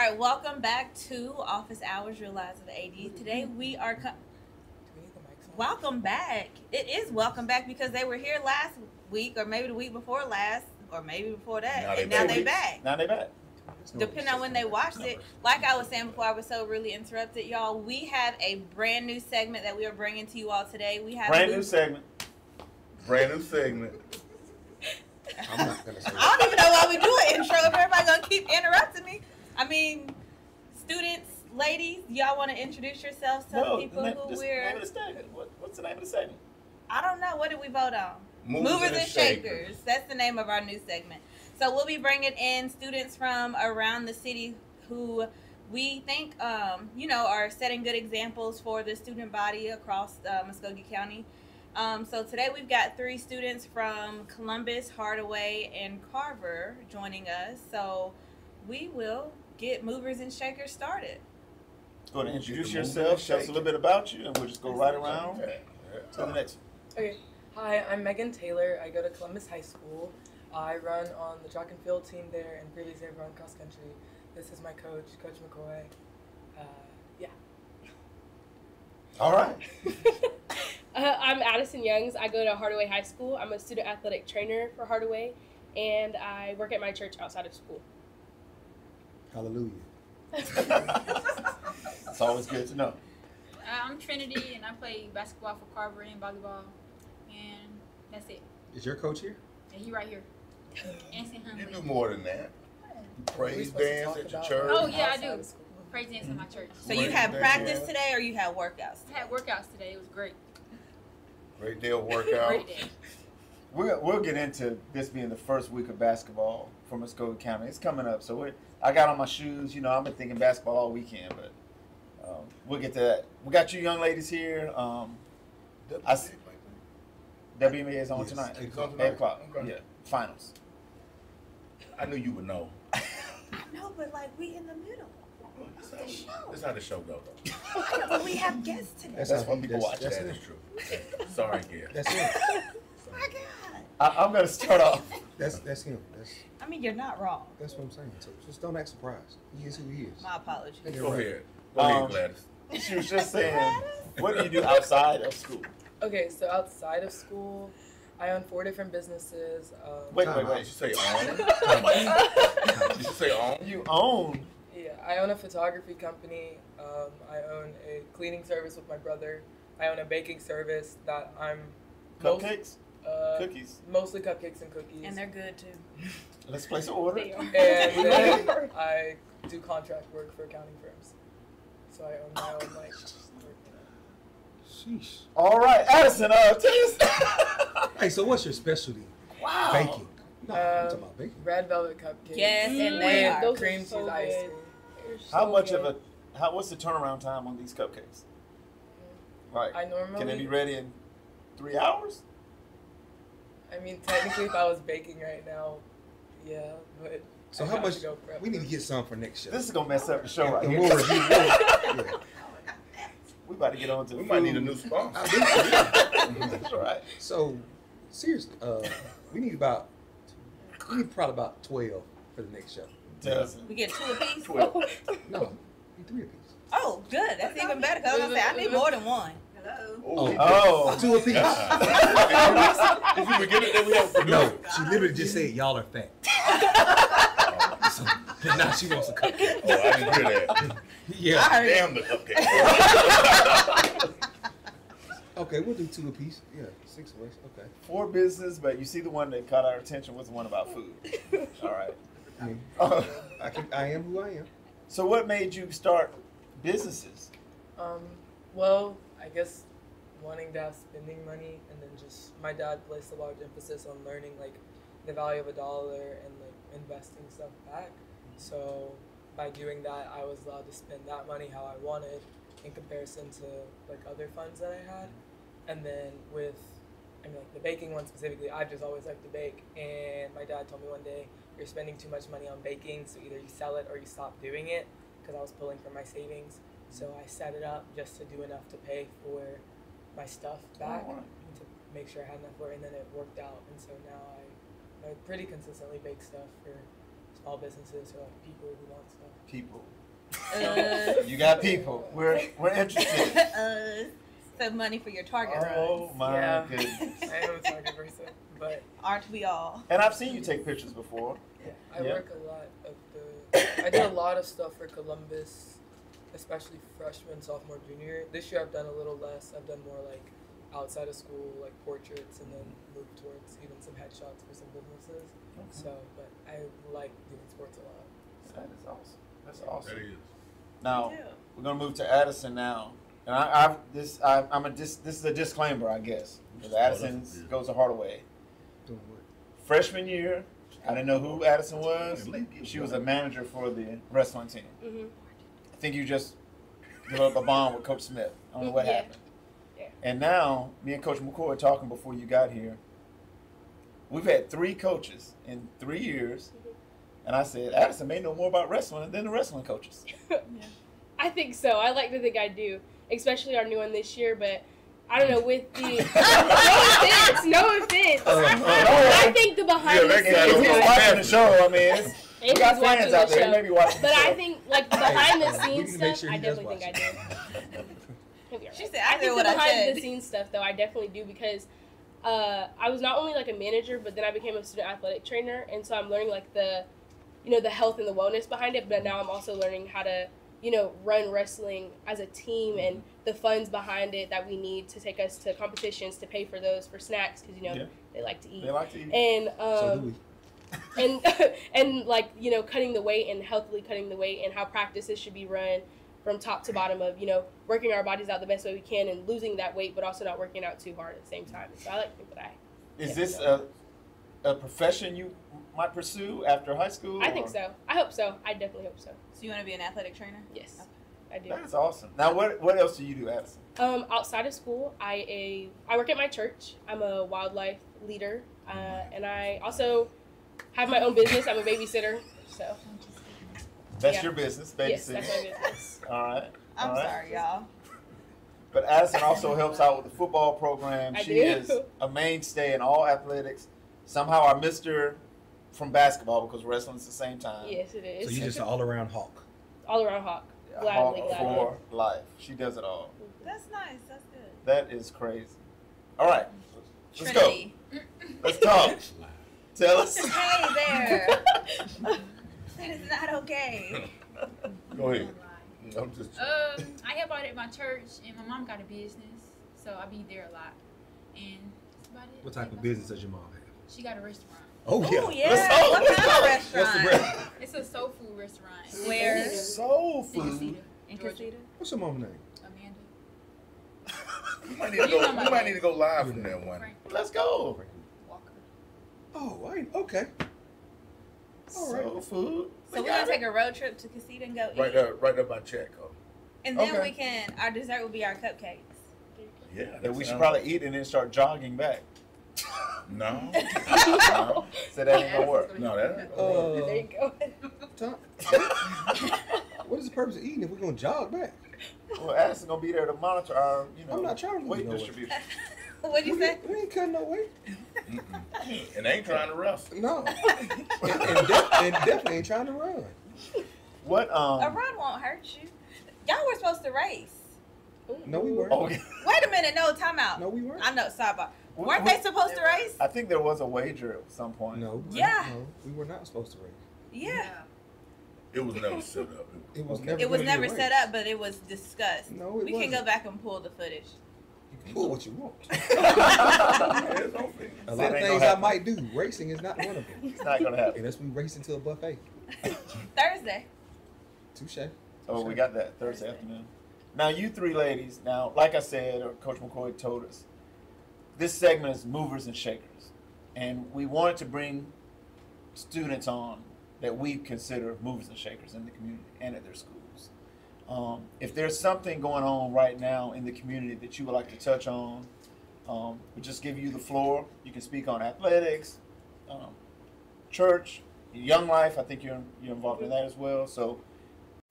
right, welcome back to Office Hours, Real Lives of AD. Today we are. Welcome back. It is welcome back because they were here last week, or maybe the week before last, or maybe before that, and now they back. Now they back. Depending on when they watched it. Like I was saying before, I was so really interrupted, y'all. We have a brand new segment that we are bringing to you all today. We have brand new segment. Brand new segment. I'm not gonna say I don't even know why we do an intro if everybody gonna keep interrupting me. I mean, students, ladies, y'all want to introduce yourselves? Tell people who we're. Name of the segment. What's the name of the segment? I don't know. What did we vote on? Movers and Shakers. That's the name of our new segment. So we'll be bringing in students from around the city who we think, are setting good examples for the student body across Muskogee County. So today we've got 3 students from Columbus, Hardaway, and Carver joining us. So we will get Movers and Shakers started. Go ahead and introduce yourself, tell us a little bit about you, and we'll just go right around to the next one. Okay. Hi, I'm Megan Taylor. I go to Columbus High School. I run on the track and field team there, and previously I've run cross country. This is my coach, Coach McCoy. Yeah. All right. I'm Addison Youngs. I go to Hardaway High School. I'm a student athletic trainer for Hardaway, and I work at my church outside of school. hallelujah. It's always good to know. I'm Trinity, and I play basketball for Carver and volleyball, and that's it. Is your coach here? And he right here. Anson You Huntley. do more than that. You praise supposed to dance talk at your about- church. Oh, yeah, I Outside do. of school. Praise dance in my church. So you had practice today or you had workouts? I had workouts today. It was great. Great day of workout. Great day. We'll get into this being the first week of basketball for Muskogee County. It's coming up, so I got on my shoes. I've been thinking basketball all weekend, but we'll get to that. We got you young ladies here. WNBA is on Yes, tonight. 8 o'clock. 8 o'clock. Okay. Yeah, finals. I knew you would know. I know, but like we in the middle. That's how the show goes. But we have guests today. That's what people watch. That's That it. is true. Sorry, Gail. That's him. My God. I'm going to start off. That's him. I mean, you're not wrong. That's what I'm saying. So just don't act surprised. He is who he is. My apologies. You're Go right. ahead. Go ahead, Gladys. She was just saying, what do you do outside of school? Okay, so outside of school, I own 4 different businesses. Wait. Did you say own? Did you say own? You own. Yeah, I own a photography company. I own a cleaning service with my brother. I own a baking service that I'm Cupcakes? Cookies? mostly cupcakes and cookies. And they're good too. Let's place an order. They are. And then I do contract work for accounting firms. So I own my own like. Sheesh. All right, Addison, tell us. Hey, so what's your specialty? Wow. Baking. No, I'm talking about baking. Red velvet cupcakes. Yes, and they and are. Those are cream so cheese ice good. cream. How much of what's the turnaround time on these cupcakes? Like, I normally. can they be ready in 3 hours? I mean, technically, if I was baking right now, yeah, but. So I how have much? to go prep. We need to get some for next show. This is gonna mess up the show right and here. we'll review. Yeah. We about to get on to We the might food. need a new sponsor. That's right. So seriously, we need probably about 12 for the next show. Dozen. We get 2 apiece. No, need 3 apiece. Oh, good. That's even better because I was gonna say I need more than one. Hello. Oh. 2 apiece. If you would get it, then we have to do No, it. she literally just said y'all are fat. So, now she wants a cupcake. Oh, I didn't hear that. Yeah. I heard it. Damn the cupcake. Okay, we'll do 2 apiece. Yeah, 6 of us. Okay. 4 business, but you see the one that caught our attention was the one about food. All right. I mean, Uh, I am who I am. so what made you start businesses? Well, I guess wanting to have spending money, and then just my dad placed a large emphasis on learning like the value of a dollar and like investing stuff back. So by doing that, I was allowed to spend that money how I wanted in comparison to like other funds that I had. And then like the baking one specifically, I've just always liked to bake. And my dad told me one day, you're spending too much money on baking, so either you sell it or you stop doing it, because I was pulling from my savings. So I set it up just to do enough to pay for my stuff back, wow. to make sure I had enough for it, and then it worked out. And so now I pretty consistently bake stuff for small businesses or like people who want stuff. People. Uh, You got people. We're interested. some money for your Target Oh runs. my Yeah. goodness. I am a Target person, but Aren't we all? And I've seen you take pictures before. I Yeah. work a lot of the. I did a lot of stuff for Columbus, especially freshman, sophomore, junior. This year I've done a little less. I've done more like outside of school, like portraits, and then moved towards even some headshots for some businesses. So, but I like doing sports a lot. That is awesome. That's That awesome. is. Now Me too. we're gonna move to Addison now, and this is a disclaimer, I guess, because Addison Yeah. goes to Hardaway. Doing what? Freshman year, I didn't know who Addison was. She was a manager for the wrestling team. Hmm. I think you just developed a bond with Coach Smith. I don't know what Yeah. happened. Yeah. And now, me and Coach McCoy were talking before you got here. We've had 3 coaches in 3 years, and I said Addison may know more about wrestling than the wrestling coaches. I think so. I like to think I do, especially our new one this year. But I don't know with the no offense. I think the behind Yeah, the that guy scenes don't know He's guys, watching the show. I mean, we and got he's watching fans out the there. show. Maybe watching But the I show. think like the behind the We scenes need to make stuff, sure I he does definitely think I do. He'll be all She right. said, I I think said the what I behind said. the scenes stuff though, I definitely do because I was not only like a manager, but then I became a student athletic trainer, and so I'm learning like the health and the wellness behind it. But now I'm also learning how to run wrestling as a team and the funds behind it that we need to take us to competitions, to pay for those, for snacks, because Yeah. they like to eat. They like to eat. And So do we. and like cutting the weight and healthily cutting the weight and how practices should be run from top to bottom of working our bodies out the best way we can and losing that weight, but also not working out too hard at the same time. So I like to think that Is Yeah. this a profession you might pursue after high school? I think or- so. I hope so. I definitely hope so. So you want to be an athletic trainer? Yes, I do. That is awesome. Now, what else do you do, Addison? Outside of school, I work at my church. I'm a wildlife leader, and I also have my own business. I'm a babysitter. So That's Yeah. your business, yes, babysitting. that's my business. All right. I'm all right. sorry, y'all. But Addison also helps out with the football program. I She do. is a mainstay in all athletics. Somehow I missed her from basketball because wrestling's the same time. Yes, it is. So you're just an all-aroround hawk. all around hawk. A Gladly, hawk gladly. for life. She does it all. That's nice. That's good. That is crazy. All right. Let's go. Trinity. Let's talk. Tell us. Hey there. That is not okay. Go ahead. I'm just. I help out at my church, and my mom got a business, so I be there a lot. And that's about it. What type of business does your mom have? She got a restaurant. Oh Oh yeah. yeah. go. What Let's kind go. of What's the restaurant? brand? It's a soul food restaurant. Where? Soul In food. Casita, In Georgia. Casita? What's your mom's name? Amanda. We might need to go. We might need to go live from that one. Frank Let's go. Walker. Oh, okay. All right. Soul food. So we're gonna take a road trip to Casita and go Right eat, there, right there by Chatco. and then Okay. we can. Our dessert will be our cupcakes. Yeah. That we should sounds- probably eat and then start jogging back. No. No. So that ain't gonna work. No, that ain't gonna work. There you go. Tom, what is the purpose of eating if we're gonna jog back? Well, Addison gonna be there to monitor our, I'm not trying to lose weight no weight. distribution. What'd you say? We ain't cutting no weight. Mm-mm. And they ain't trying to wrestle. No. and definitely ain't trying to run. What? A run won't hurt you. Y'all were supposed to race. No, we weren't. Oh, okay. Wait a minute. No, time out. No, we weren't. I know. Sidebar. We- Weren't we- they supposed to race? I think there was a wager at some point. No. Yeah. No, we were not supposed to race. Yeah. It was never set up. It was Okay. never. It was gonna be a never race. set up, but it was discussed. No, it We wasn't. can go back and pull the footage. You can pull what you want. It's on film. A It lot of ain't things gonna I happen. might do. Racing is not one of them. It's not gonna happen. Unless we race into a buffet. Thursday. Touche. Oh, we got that Thursday afternoon. Now, you 3 ladies. Now, like I said, or Coach McCoy told us, this segment is movers and shakers, and we wanted to bring students on that we consider movers and shakers in the community and at their schools. If there's something going on right now in the community that you would like to touch on, we just give you the floor. You can speak on athletics, church, Young Life. I think you're involved in that as well. So,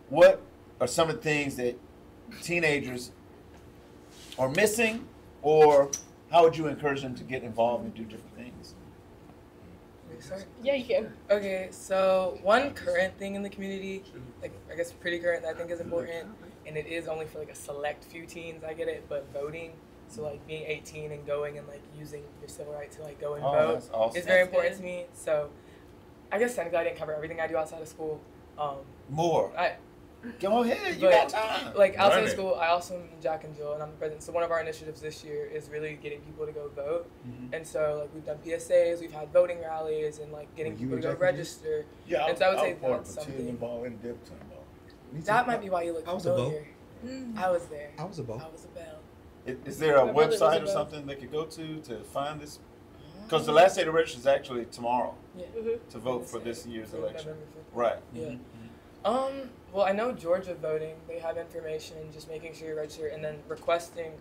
what are some of the things that teenagers are missing, or how would you encourage them to get involved and do different things? me start? Yeah, you can. Okay, so one current thing in the community, like I guess pretty current that I think is important, and it is only for like a select few teens, I get it, but voting, so like being 18 and going and like using your civil right to like go and vote that's awesome. is very That's important good. to me. So I guess technically I didn't cover everything I do outside of school. More. I Go ahead. You But- got time. like outside Run of it. school, I also am Jack and Jill, and I'm the president. So one of our initiatives this year is really getting people to go vote. Mhm. And so like we've done PSAs, we've had voting rallies, and like getting Were you people to in go Jack and Jill? register. Yeah, And so I would say part of that's battalion something. ball and Dipton ball. Me too. That might be why you look I was a vote. familiar. Mm. I was there. I was a vote. I was a bell. Is there a My brother was website or about- something they could go to find this? Because the last day to register is actually tomorrow Mm-hmm. to vote for this year's So election. November 5th. Right. Yeah. Well, I know Georgia voting, they have information, just making sure you register, and then requesting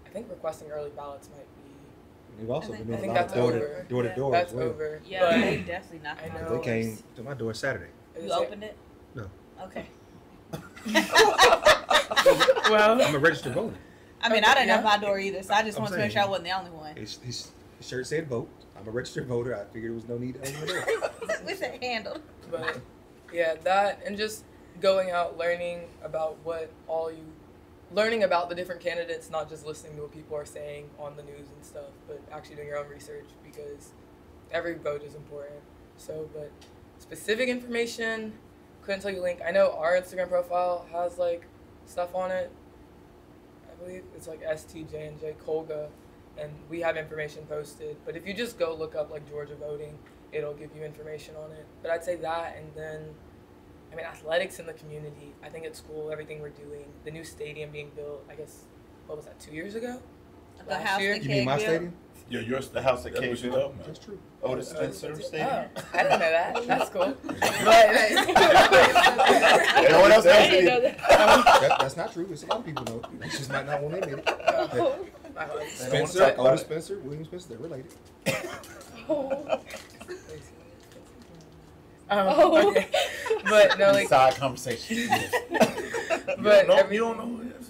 early ballots might be, We've also I been think doing a that's lot of over. door to door that's as well. over. Yeah, But they definitely knocked I on know. They doors. came to my door Saturday. You opened it? No. Okay. well, I'm a registered voter. I mean, I didn't Yeah. have my door either, so I just I'm wanted to make saying. sure I wasn't the only one. His shirt said vote. I'm a registered voter. I figured there was no need to open the door. With it handled. but yeah, that and just going out, learning about learning about the different candidates, not just listening to what people are saying on the news and stuff, but actually doing your own research because every vote is important. So, but specific information, couldn't tell you link. I know our Instagram profile has like stuff on it. I believe it's like STJ&J Colga, and we have information posted. But if you just go look up like Georgia voting, it'll give you information on it. But I'd say that, and then, I mean, athletics in the community. I think at school, everything we're doing, the new stadium being built, I guess, what was that, 2 years ago? The Last house year? that You mean my Keg built. stadium? Yeah, your The house at That's what Cage she built. talking about. That's true. Otis Spencer Stadium. Oh, I didn't know that. That's cool. No one else knows I didn't know it. that. That's not true. It's a lot of people know. They just might not want to admit it. Oh. Spencer, Otis Spencer, William Spencer, they're related. Oh. Oh, okay. But no, like, Side conversation. but You don't know who it is.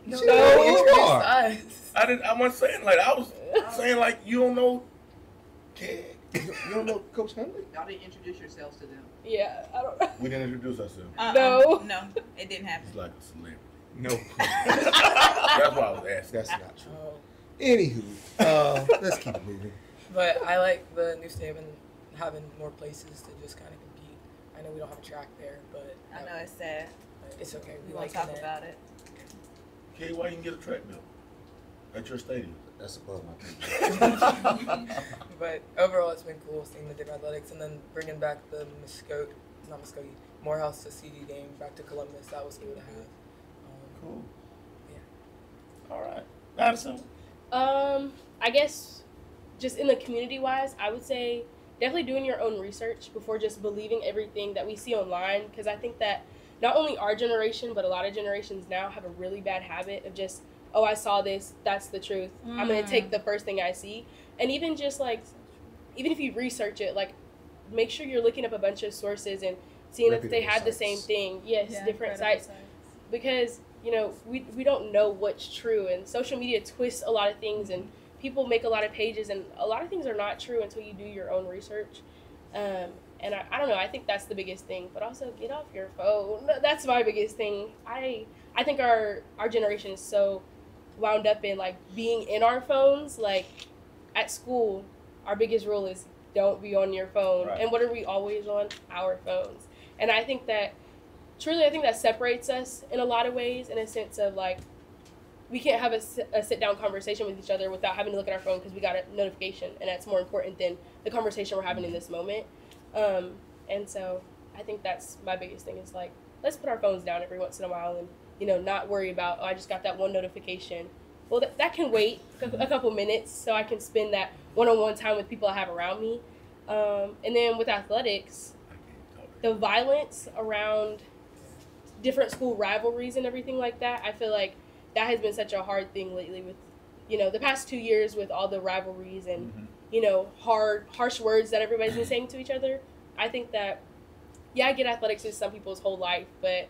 no, No, introduce you are. us. I wasn't saying like I was saying like you don't know Keg. You don't know Coach Huntley? Y'all didn't introduce yourselves to them. Yeah, I don't know. We didn't introduce ourselves. No. No, it didn't happen. It's like a celebrity. No, That's why I was asking. that's not true. Oh. Anywho, let's keep moving. But I like the new stadium and having more places to just kind of compete. I know we don't have a track there, but I know it's sad. it's okay. We We won't like talk it. about it. Keg, why you can get a track built at your stadium? That's above my pay. But overall, it's been cool seeing the different athletics and then bringing back the Morehouse to CD game back to Columbus. That was cool to have. Cool. Yeah. All right. Madison. I guess just in the community wise, I would say definitely doing your own research before just believing everything that we see online. Because I think that not only our generation, but a lot of generations now have a really bad habit of just, oh, I saw this, that's the truth. I'm going to take the first thing I see. And even just like, even if you research it, like make sure you're looking up a bunch of sources and seeing if they Reputable had the same sites. thing. Yes, different sites. Because, you know, we don't know what's true. And social media twists a lot of things and people make a lot of pages and a lot of things are not true until you do your own research. And I don't know, I think that's the biggest thing. But also get off your phone. That's my biggest thing. I think our generation is so wound up in like being in our phones. Like at school, our biggest rule is don't be on your phone. Right. And what are we always on? Our phones. And I think that truly, I think that separates us in a lot of ways, in a sense of like, we can't have a sit-down conversation with each other without having to look at our phone because we got a notification, and that's more important than the conversation we're having in this moment. And so I think that's my biggest thing is like, let's put our phones down every once in a while and, you know, not worry about, oh, I just got that one notification. Well, that can wait a couple minutes so I can spend that one-on-one time with people I have around me. And then with athletics, the violence around different school rivalries and everything like that, I feel like that has been such a hard thing lately with, you know, the past 2 years with all the rivalries and, you know, harsh words that everybody's been saying to each other. I think that, yeah, I get athletics is some people's whole life, but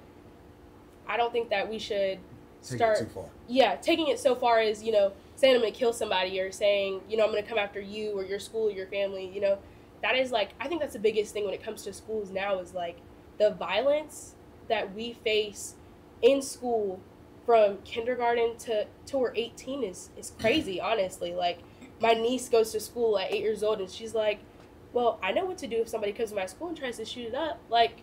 I don't think that we should start Take it too far. yeah, taking it so far as, you know, saying I'm going to kill somebody or saying, you know, I'm going to come after you or your school or your family, you know, that is like, I think that's the biggest thing when it comes to schools now is like the violence that we face in school from kindergarten to we're 18 is crazy, honestly. Like, my niece goes to school at 8 years old and she's like, well, I know what to do if somebody comes to my school and tries to shoot it up. Like,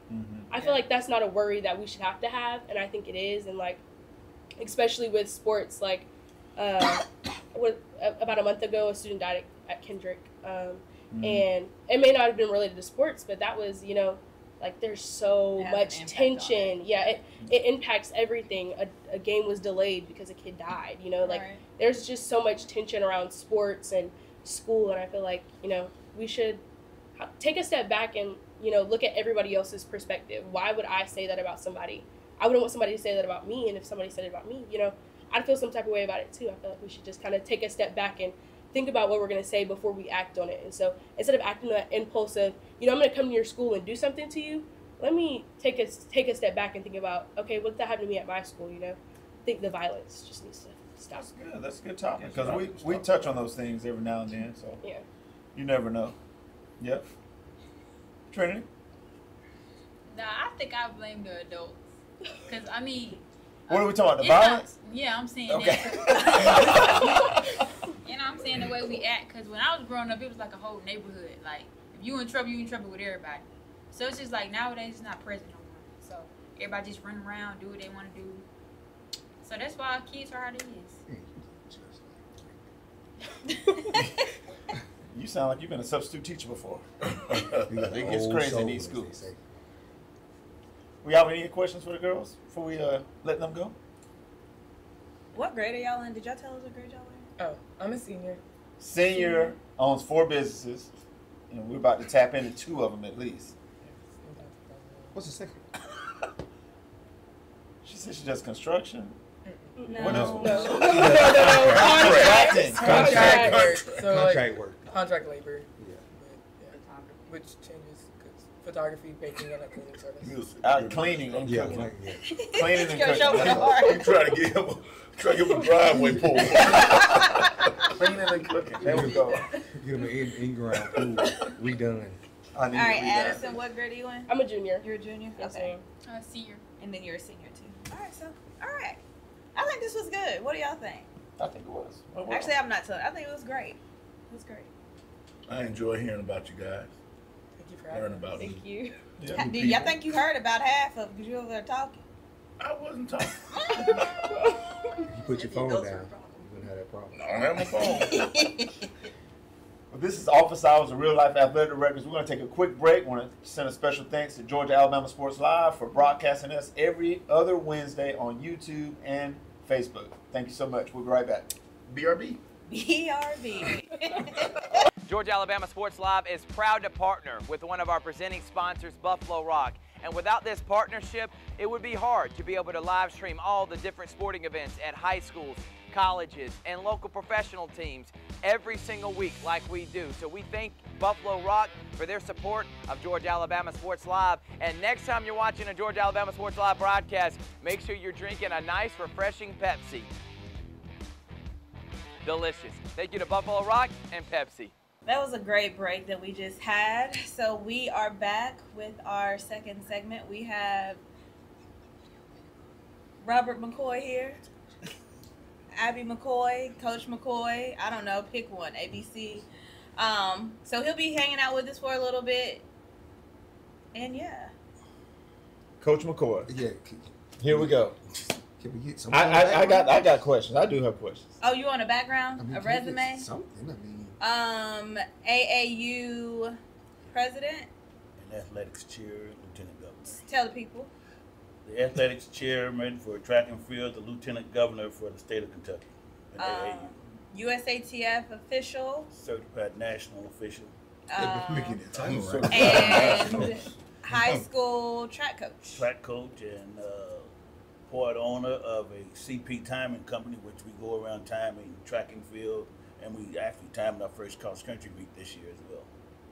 I feel like that's not a worry that we should have to have, and I think it is. And like, especially with sports, like about a month ago, a student died at Kendrick, and it may not have been related to sports, but that was, you know, like, there's so much tension. Yeah, it impacts everything. A game was delayed because a kid died, you know, like, there's just so much tension around sports and school, and I feel like, you know, we should take a step back and, you know, look at everybody else's perspective. Why would I say that about somebody? I wouldn't want somebody to say that about me, and if somebody said it about me, you know, I'd feel some type of way about it too. I feel like we should just kind of take a step back and think about what we're going to say before we act on it. And so instead of acting on that impulse of, you know, I'm going to come to your school and do something to you, let me take a step back and think about, okay, what that happened to me at my school, you know? I think the violence just needs to stop. That's good. That's a good topic, because we touch on those things every now and then, so yeah, you never know. Yep. Trinity? Nah, I think I blame the adults. Because, I mean... What are we talking about, the it's violence? Yeah, I'm saying Okay. that. You know, I'm saying the way we act. Because when I was growing up, it was like a whole neighborhood. Like, if you in trouble, you in trouble with everybody. So it's just like, nowadays, it's not present no more. So everybody just run around, do what they want to do. So that's why our kids are how they is. You sound like you've been a substitute teacher before. It gets crazy in these schools. We have any questions for the girls before we let them go? What grade are y'all in? Did y'all tell us what grade y'all were in? Oh, I'm a senior. Senior owns 4 businesses, and we're about to tap into 2 of them at least. What's the second? She said she does construction. No. What else? No. Contracting. Contract work. So Contract like, work. contract labor. Yeah. Which changes because photography, baking, and a cleaning service. Music. Cleaning and Yeah, cooking. like, yeah. Cleaning and Go show cooking. me the art. You try to give him a driveway pole. Cleaning and cooking. There we go. Get them an in-ground pool redone. I need All to right, read that. Addison, what grade are you in? I'm a junior. You're a junior? Yes, Okay. ma'am. Senior. And then you're a senior too. All right, so, all right. I think this was good. What do y'all think? I think it was. Oh, well. Actually, I'm not telling. I think it was great. It was great. I enjoy hearing about you guys. Thank you for having Learn me. about you. Thank you. Yeah. Dude, I think you heard about half of it because you were over there talking. I wasn't talking. If you put your phone down, you wouldn't have that problem. I don't have my phone. Well, this is Office Hours of Real Life Athletic Records. We're going to take a quick break. We want to send a special thanks to Georgia Alabama Sports Live for broadcasting us every other Wednesday on YouTube and Facebook. Thank you so much. We'll be right back. BRB. BRB. Georgia Alabama Sports Live is proud to partner with one of our presenting sponsors, Buffalo Rock. And without this partnership, it would be hard to be able to live stream all the different sporting events at high schools, colleges, and local professional teams every single week like we do. So we thank Buffalo Rock for their support of Georgia Alabama Sports Live. And next time you're watching a Georgia Alabama Sports Live broadcast, make sure you're drinking a nice, refreshing Pepsi. Delicious. Thank you to Buffalo Rock and Pepsi. That was a great break that we just had. So we are back with our second segment. We have Robert McCoy here, Abby McCoy, Coach McCoy. I don't know, pick one, ABC. So he'll be hanging out with us for a little bit. And yeah. Coach McCoy. Yeah. Here we go. Can we get some? I got questions. I do have questions. Oh, you want a background? I mean, a can we get resume? something. I mean, AAU president. And athletics chair, lieutenant governor. Tell the people. The athletics chairman for track and field, the lieutenant governor for the state of Kentucky. And AAU. USATF official. Certified national official. making that title right. And high school track coach. Track coach and part owner of a CP timing company, which we go around timing track and field, and we actually timed our first cross country meet this year as well.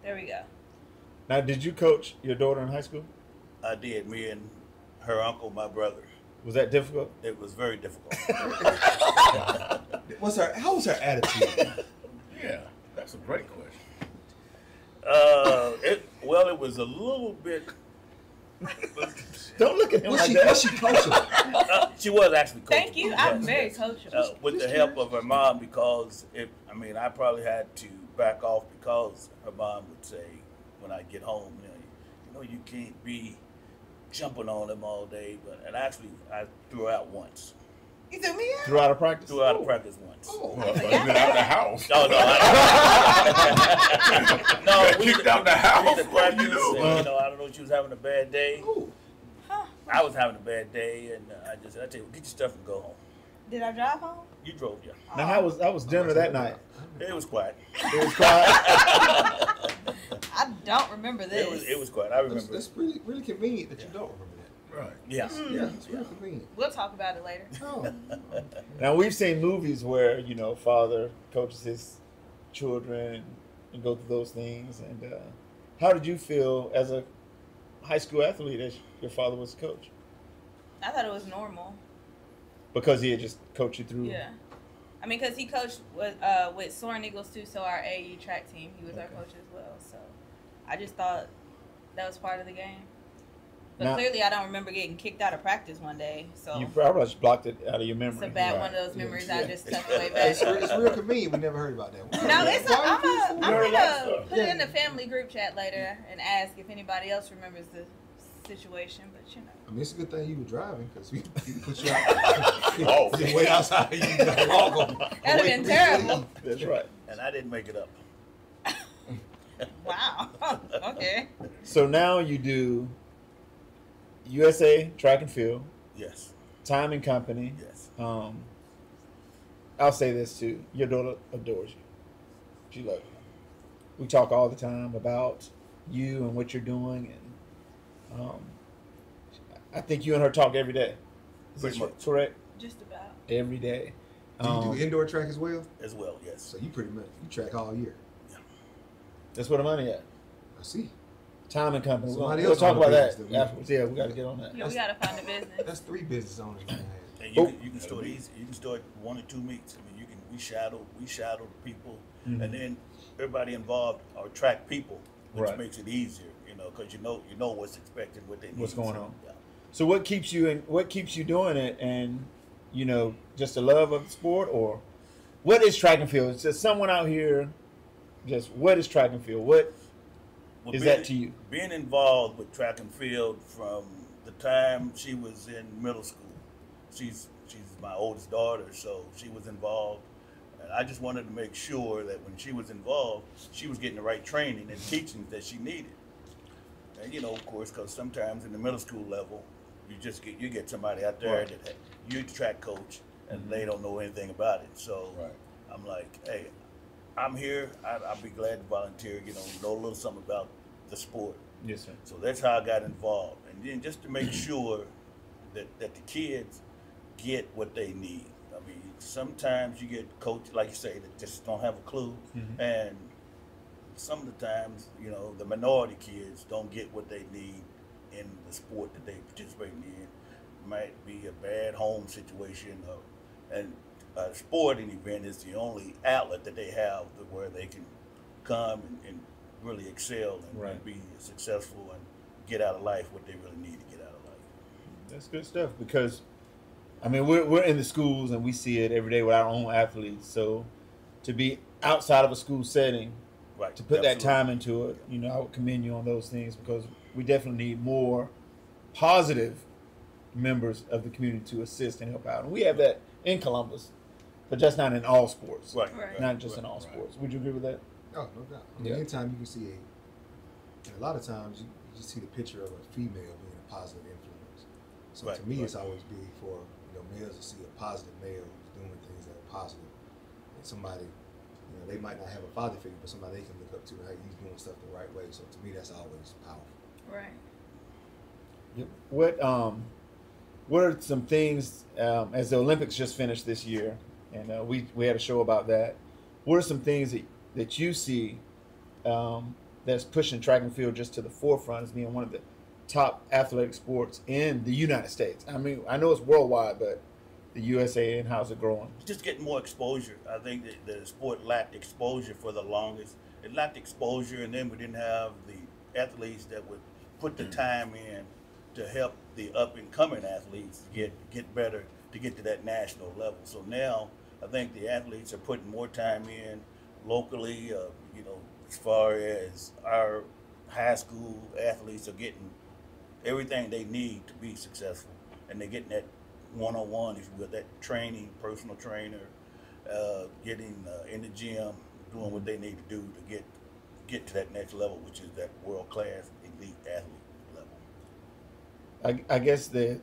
There we go. Now, did you coach your daughter in high school? I did. Me and her uncle, my brother. Was that difficult? It was very difficult. How was her attitude? Yeah, that's a great question. Well, it was a little bit. Don't look at him Was like she, that. was she coaching? She was actually coaching. Thank you. I'm Yes, very yes. coachable. With the help of her mom, because I probably had to back off because her mom would say when I get home, you can't be jumping on him all day. And actually, I threw out once. You threw me out? Throughout a practice. Threw out of practice once. Oh, Well, I've been out the house. No, no, we Kicked out the house. We What practice, you do? and, I don't know. She was having a bad day. oh. I was having a bad day, and I tell you, get your stuff and go home. Did I drive home? You drove, yeah. Now, how was dinner that night? It was quiet. It was quiet. I don't remember this. It was quiet. I remember. That's really, really convenient that you don't remember that. Right. Yeah. Yeah, it's really convenient. We'll talk about it later. Oh. Now we've seen movies where father coaches his children and go through those things. And how did you feel as a high school athlete as your father was a coach? I thought it was normal. Because he had just coached you through. Yeah. I mean, because he coached with Soaring Eagles too, so our AU track team, he was our coach as well. So I just thought that was part of the game. But Now- clearly, I don't remember getting kicked out of practice one day. So You probably just blocked it out of your memory. it's a bad Right. one of those memories I Yeah. just tucked away back. It's real convenient. We never heard about that one. No, it's Why I'm you gonna stuff. put it in the family group chat later and ask if anybody else remembers the situation. But I mean, it's a good thing you were driving because we put you Oh. out. You wait outside. You gotta walk on. That'd have been terrible. That's right. And I didn't make it up. Wow. Okay. So now you do USA track and field, Yes. time and company. Yes. I'll say this too. Your daughter adores you. She loves you. We talk all the time about you and what you're doing, and I think you and her talk every day. Is Pretty this much. correct? Just about. Every day. Do you do indoor track as well? As well, yes. So you pretty much you track all year. That's where the money at. I see. Time and company. Somebody We'll else talk on the about that business that we- afterwards. Yeah, we got to get on that. Yeah, we gotta find a business. That's 3 business owners. Man. And Oh. you can start easy. You can start 1 or 2 meets. I mean, we shadow the people, Mhm. and then everybody involved are track people, which Right. makes it easier. Because you know what's expected, what they need. What's going So, on. Yeah. So what keeps you doing it, and just the love of the sport, or what is track and field? So someone out here, just what is track and field? What Well, is being- that to you? Being involved with track and field from the time she was in middle school. She's my oldest daughter, so she was involved. And I just wanted to make sure that when she was involved, she was getting the right training and teaching that she needed. And of course, because sometimes in the middle school level, you get somebody out there Right. that you're the track coach and they don't know anything about it. So Right. I'm like, hey, I'm here. I'd be glad to volunteer. Know a little something about the sport. Yes, sir. So that's how I got involved. And then just to make sure that the kids get what they need. I mean, sometimes you get coaches, like you say, that just don't have a clue. Mhm. And some of the times, the minority kids don't get what they need in the sport that they participate in. It might be a bad home situation, and a sporting event is the only outlet that they have where they can come and really excel and Right. be successful and get out of life what they really need to get out of life. That's good stuff, because we're in the schools and we see it every day with our own athletes. So to be outside of a school setting, Right. to put that Absolutely. time into it, I would commend you on those things, because we definitely need more positive members of the community to assist and help out. And we have that in Columbus, but just not in all sports. Right. Right. Not just in all sports. Would you agree with that? Oh, no doubt. I mean, Yeah. anytime you can see and a lot of times you just see the picture of a female being a positive influence. So Right, to me, right. it's always big for males to see a positive male who's doing things that are positive, and somebody, they might not have a father figure, but somebody they can look up to, hey, he's doing stuff the right way. So to me, that's always powerful. Right. Yep. What are some things, as the Olympics just finished this year, and we had a show about that. What are some things that you see that's pushing track and field just to the forefront as being one of the top athletic sports in the United States? I mean, I know it's worldwide, but the USA, and how's it growing? Just getting more exposure. I think that the sport lacked exposure for the longest, it lacked exposure, and then we didn't have the athletes that would put the time in to help the up and coming athletes get better to get to that national level. So now I think the athletes are putting more time in locally. As far as our high school athletes are getting everything they need to be successful, and they're getting that one-on-one, if you will, that training, personal trainer, getting in the gym, doing what they need to do to get to that next level, which is that world-class elite athlete level. I guess the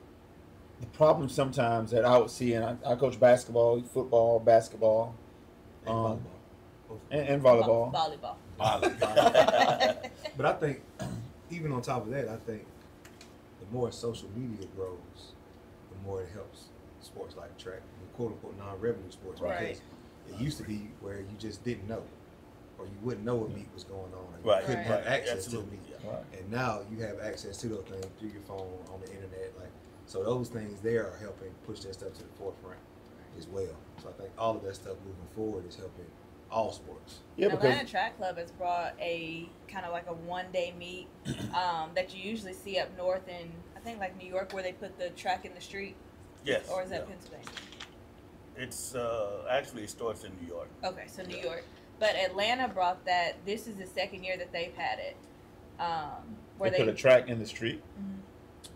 problem sometimes that I would see, and I coach basketball, football, basketball, and volleyball. Volleyball. But I think, even on top of that, I think the more social media grows, the more it helps sports like track, quote unquote non-revenue sports. Right. Because it used to be where you just didn't know, or you wouldn't know a meet was going on, or you Right. couldn't Right. have access Absolutely. to the meet. Right. And now you have access to those things through your phone, on the internet, so those things there are helping push that stuff to the forefront as well. So I think all of that stuff moving forward is helping all sports. Yeah, because Atlanta Track Club has brought a kind of like a one-day meet that you usually see up north in, I think, like New York, where they put the track in the street. Yes. Or is that yeah. Pennsylvania? It's actually it starts in New York. Okay, so New York. But Atlanta brought that. This is the second year that they've had it. Where they put a track in the street.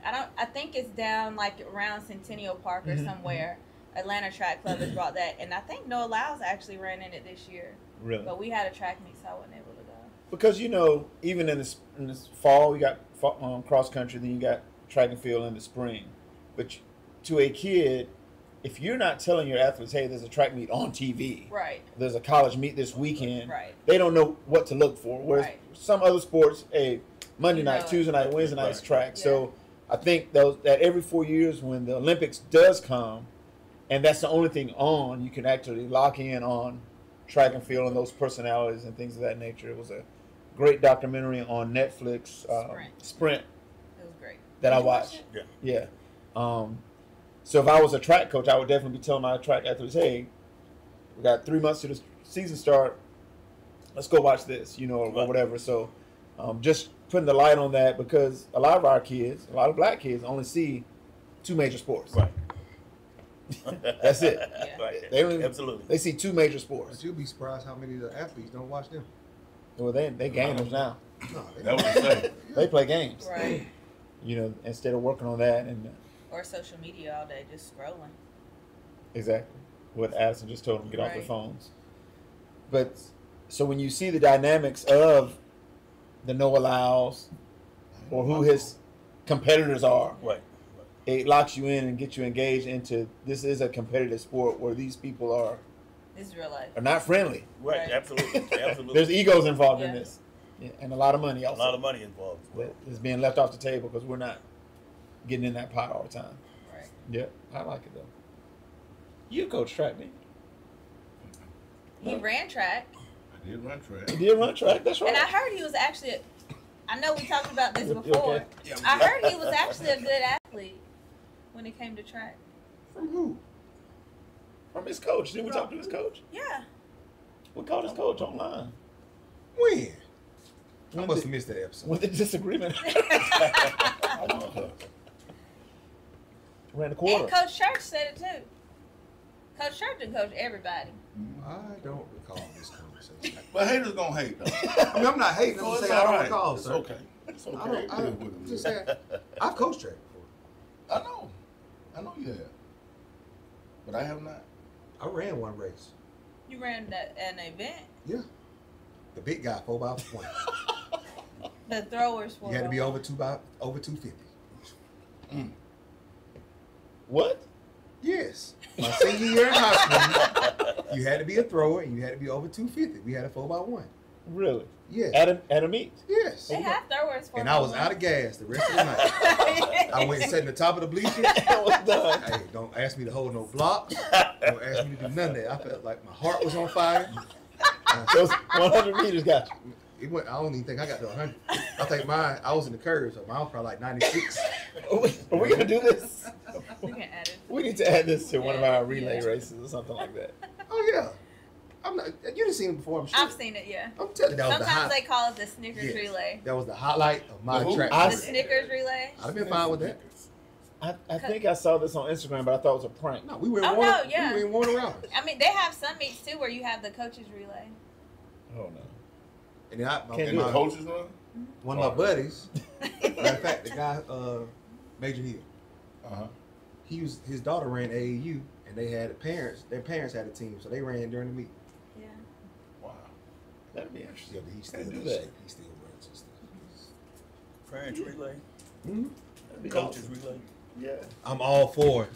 I think it's down like around Centennial Park or somewhere. Atlanta Track Club has brought that, and I think Noah Lyles actually ran in it this year. Really? But we had a track meet, so I wasn't able to go. Because even in this fall, you got cross country, then you got track and field in the spring. But to a kid, if you're not telling your athletes, hey, there's a track meet on TV, Right. there's a college meet this weekend, Right. they don't know what to look for. Whereas Right. some other sports, Monday You night, know it. Tuesday night, Wednesday night's Right. track. Yeah. So I think that every 4 years when the Olympics does come, and that's the only thing on, you can actually lock in on track and field and those personalities and things of that nature. It was a great documentary on Netflix, Sprint, It was great. that Did I you watch watched. it? Yeah. So if I was a track coach, I would definitely be telling my track athletes, hey, we got 3 months to the season start. Let's go watch this, or whatever. So just putting the light on that, because a lot of our kids, a lot of black kids, only see 2 major sports. Right. That's it. Yeah. Right. They don't even- Absolutely. They see 2 major sports. But you'll be surprised how many of the athletes don't watch them. Well, they gamers now. No, they That was the same. They play games. Right. Instead of working on that and Or social media all day, just scrolling. exactly what Addison just told them, get off their Right. phones. But so when you see the dynamics of the Noah Lyles or who his competitors are, Right. it locks you in and gets you engaged into this is a competitive sport where these people are This is real life. not friendly. Right. Right. Absolutely. Absolutely. There's egos involved in Yeah. this, and a lot of money a also lot of money involved. as well. that is being left off the table because we're not getting in that pot all the time. Right. Yeah, I like it though. You coach track, man. He ran track, I did run track. You did run track. That's right. and I heard he was actually. I know we talked about this You before. okay? I heard he was actually a good athlete when it came to track. From who? From his coach. Didn't we talk to his coach? Yeah. We called his coach online. When? I When must the- have missed that episode. When the disagreement I love her. ran the And quarter. Coach Church said it too. Coach Church didn't coach everybody. I don't recall this conversation. But haters gonna hate though. I mean, I'm not hating. I'm No, just it's saying I all don't right. recall, It's sir. okay. It's okay. I don't. I'm just saying. I've coached track before. I know. I know you have. But I have not. I ran one race. You ran an event. Yeah. The big guy, 4x1. The throwers for You had to be over 250. What? Yes. My senior year in high school, you had to be a thrower and you had to be over 250. We had a 4x1. Really? Yes. At a meet? Yes. They have throwers for. And I was out of gas the rest of the night. I went and sat in the top of the bleachers. I was done. Hey, don't ask me to hold no blocks. Don't ask me to do none of that. I felt like my heart was on fire. Those 100 meters got you. It went, I don't even think I got to 100. I think I was in the curve, so mine was probably like 96. Are we going to do this? We can add it. We need to add this to one of our Yeah. relay races or something like that. Oh, yeah. I'm not, you done seen it before. I'm sure. I've seen it, yeah. I'm telling you, that was the Sometimes high. they call it the Snickers Yes. relay. That was the highlight of my The who? track. The Snickers relay. I've been fine with that. I think I saw this on Instagram, but I thought it was a prank. No, we were in Oh, Warner. no, yeah. We were in Warner Robins. I mean, they have some meets too where you have the coaches relay. Oh no. And then I, Can't and do The my, coaches run? one of my buddies, matter of fact, the guy, Major Hill, Uh-huh. his daughter ran AAU, and they had their parents had a team, so they ran during the meet. Yeah. Wow. That'd be interesting. Yeah, but he still Can't do does that. shit. He still runs and stuff. Parents relay, Mm-hmm. That'd be coaches awesome. relay. Yeah. I'm all for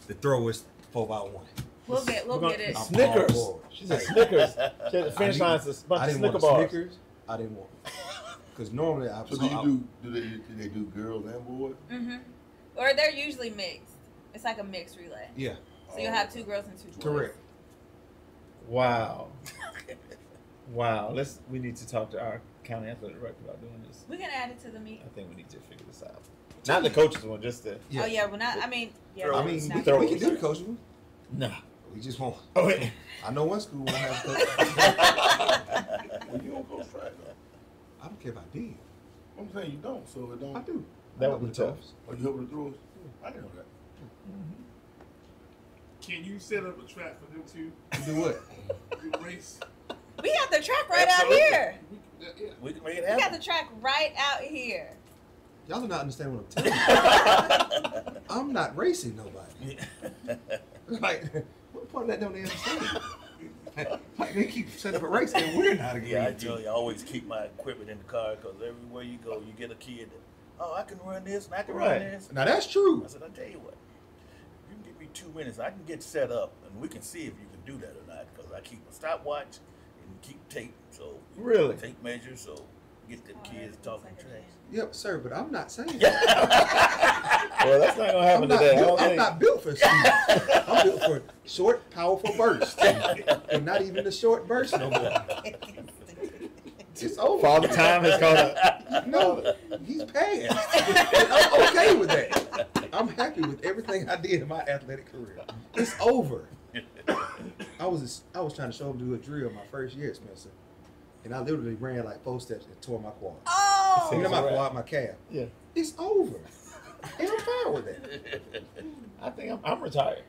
the throwers 4x1. We'll get it. I'm Snickers. all for it. She said Snickers. She had the finish I line. didn't- It's a bunch I of didn't want Snicker the bars. Snickers. I didn't want because normally I So do they do girls and boys? Mm-hmm. Or they're usually mixed. It's like a mixed relay. Yeah, So you'll have 2 girls and 2 boys. correct. Wow. Wow. We need to talk to our county athletic director about doing this. We can add it to the meet. I think we need to figure this out. Not the coaches one, just the Oh yeah, well not. I mean, yeah. Throw I it. mean, it's we not can, good. we can do the coaching one. no. We just won't. Oh wait. I know one school won't have a coach. Well, you don't go track though. I don't care if I did. I'm saying you don't, so it don't. I do. That I would be know tough. the Oh, you help with the throws? I didn't know that. Can you set up a track for them to coaches. Do what? do a race? We got the track right Absolutely. out here. Yeah. We can make it We got happen. the track right out here. Y'all do not understand what I'm telling you. I'm not racing nobody. Like, what part of that don't they understand? Like, they keep setting up a race and we're not agreeing Yeah, I to. tell you, I always keep my equipment in the car because everywhere you go, you get a kid that, oh, I can run this and I can Right. run this. Now that's true. I said, I'll tell you what, you can give me 2 minutes, I can get set up and we can see if you can do that or not because I keep a stopwatch and keep tape, so Really? tape measures, so get the kids talking trash. Yep, sir, but I'm not saying Well, that's not gonna happen today. I don't I'm think. not built for speed. I'm built for short, powerful bursts. And not even the short burst no more. It's over. Father Time has caught up. No, he's passed. I'm okay with that. I'm happy with everything I did in my athletic career. It's over. I was trying to show him to do a drill my first year at Spencer, and I literally ran like 4 steps and tore my quad. Oh. You know my Right. quad, my calf. Yeah. It's over, and I'm fine with that. I think I'm retired